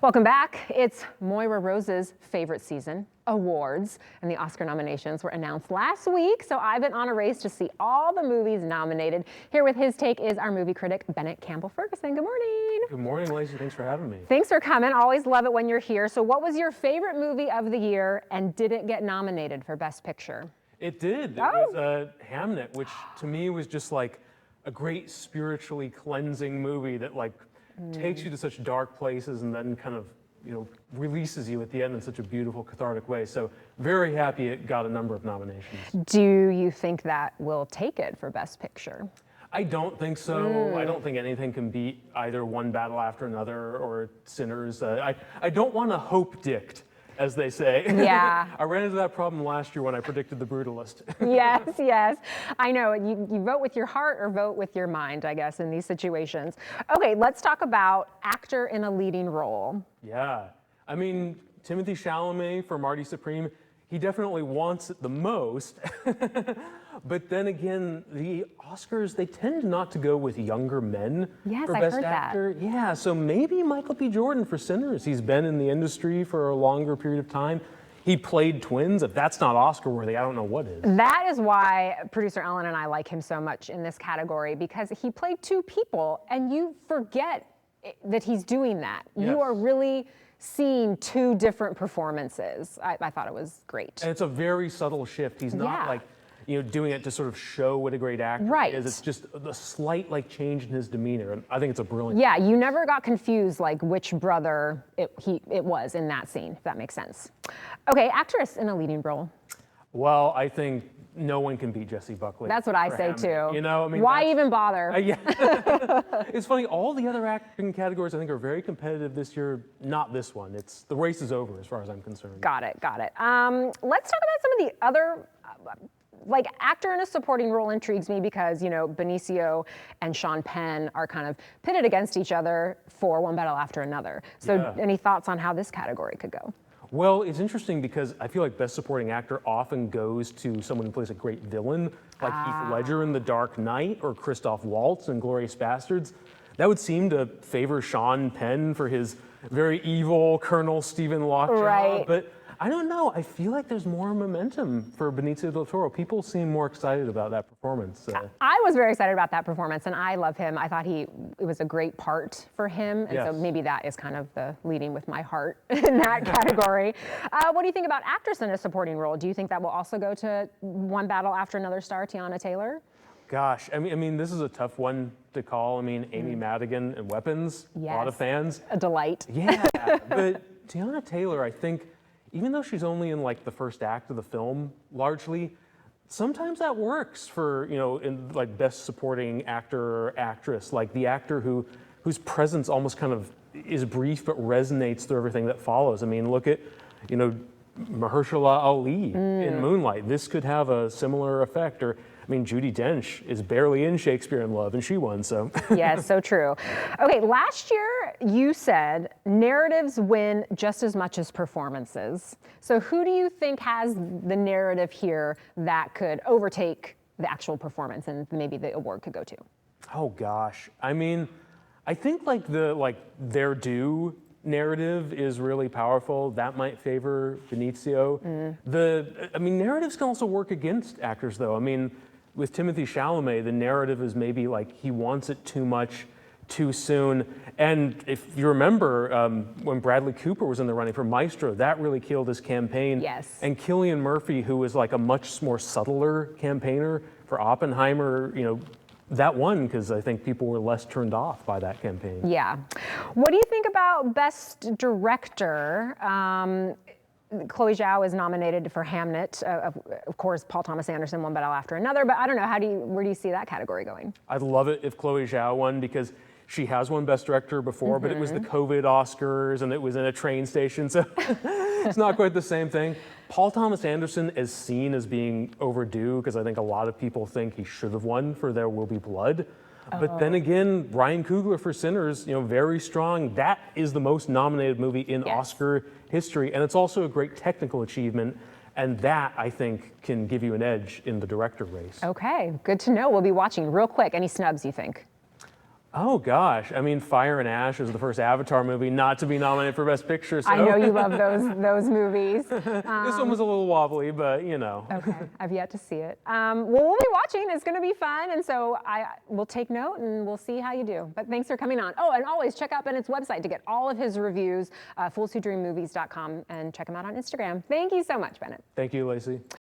Welcome back. It's Moira Rose's favorite season, awards, and the Oscar nominations were announced last week, so I've been on a race to see all the movies nominated. Here with his take is our movie critic, Bennett Campbell Ferguson. Good morning. Good morning, Lacey. Thanks for having me. Thanks for coming. Always love it when you're here. So what was your favorite movie of the year, and did it get nominated for Best Picture? It did. It was Hamnet, which to me was just like a great spiritually cleansing movie that takes you to such dark places and then kind of, releases you at the end in such a beautiful, cathartic way. So very happy it got a number of nominations. Do you think that will take it for Best Picture? I don't think so. I don't think anything can beat either One Battle After Another or Sinners. I don't want to hope dict, as they say. Yeah. I ran into that problem last year when I predicted The Brutalist. Yes. I know. You vote with your heart or vote with your mind, I guess, in these situations. Okay, let's talk about actor in a leading role. Yeah. I mean, Timothée Chalamet for Marty Supreme, he definitely wants it the most. But then again, the Oscars, they tend not to go with younger men for Best Actor. That. Yeah, so maybe Michael B. Jordan for Sinners. He's been in the industry for a longer period of time. He played twins. If that's not Oscar worthy, I don't know what is. That is why producer Ellen and I like him so much in this category, because he played two people and you forget that he's doing that. Yes. You are really seeing two different performances. I thought it was great. And it's a very subtle shift. He's not doing it to sort of show what a great actor is. It's just a slight change in his demeanor, and I think it's a brilliant. Yeah, you never got confused which brother it was in that scene, if that makes sense. Okay, actress in a leading role. Well, I think no one can beat Jessie Buckley. That's what I say Hamnet. too. Why even bother? Yeah. It's funny, all the other acting categories I think are very competitive this year. Not this one. The race is over as far as I'm concerned. Got it. Let's talk about some of the other actor in a supporting role intrigues me because, Benicio and Sean Penn are kind of pitted against each other for One Battle After Another. So any thoughts on how this category could go? Well, it's interesting because I feel like Best Supporting Actor often goes to someone who plays a great villain, like Heath Ledger in The Dark Knight or Christoph Waltz in Glorious Bastards. That would seem to favor Sean Penn for his very evil Colonel Stephen Lockjaw. Right. But I don't know. I feel like there's more momentum for Benicio del Toro. People seem more excited about that performance. I was very excited about that performance, and I love him. I thought it was a great part for him, and so maybe that is kind of the leading with my heart in that category. What do you think about actress in a supporting role? Do you think that will also go to One Battle After Another star Tiana Taylor? Gosh, I mean, this is a tough one to call. I mean, Amy Madigan in Weapons, a lot of fans. A delight. Yeah, but Tiana Taylor, I think, even though she's only in the first act of the film, largely, sometimes that works for, in Best Supporting Actor or Actress, like the actor whose presence almost kind of is brief but resonates through everything that follows. I mean, look at, Mahershala Ali in Moonlight. This could have a similar effect. Or, I mean, Judi Dench is barely in Shakespeare in Love, and she won, so. Yes, so true. Okay, last year you said narratives win just as much as performances. So who do you think has the narrative here that could overtake the actual performance and maybe the award could go to? Oh gosh, I mean, I think their due narrative is really powerful. That might favor Benicio. Narratives can also work against actors, though. I mean, with Timothée Chalamet, the narrative is maybe he wants it too much, too soon. And if you remember, when Bradley Cooper was in the running for Maestro, that really killed his campaign. Yes. And Cillian Murphy, who was a much more subtler campaigner for Oppenheimer, that won because I think people were less turned off by that campaign. Yeah. What do you think about Best Director? Chloe Zhao is nominated for Hamnet. Of course, Paul Thomas Anderson, One Battle After Another. But I don't know, where do you see that category going? I'd love it if Chloe Zhao won because she has won Best Director before, but it was the COVID Oscars and it was in a train station, so it's not quite the same thing. Paul Thomas Anderson is seen as being overdue because I think a lot of people think he should have won for There Will Be Blood. But then again, Ryan Coogler for Sinners, very strong. That is the most nominated movie in Oscar history, and it's also a great technical achievement. And that, I think, can give you an edge in the director race. Okay, good to know. We'll be watching real quick. Any snubs, you think? Oh gosh, I mean, Fire and Ash was the first Avatar movie not to be nominated for Best Picture. So I know you love those movies. this one was a little wobbly, but you know. Okay, I've yet to see it. Well, we'll be watching. It's going to be fun, and so we'll take note and we'll see how you do. But thanks for coming on. Oh, and always check out Bennett's website to get all of his reviews, foolswhodreammovies.com, and check him out on Instagram. Thank you so much, Bennett. Thank you, Lacey.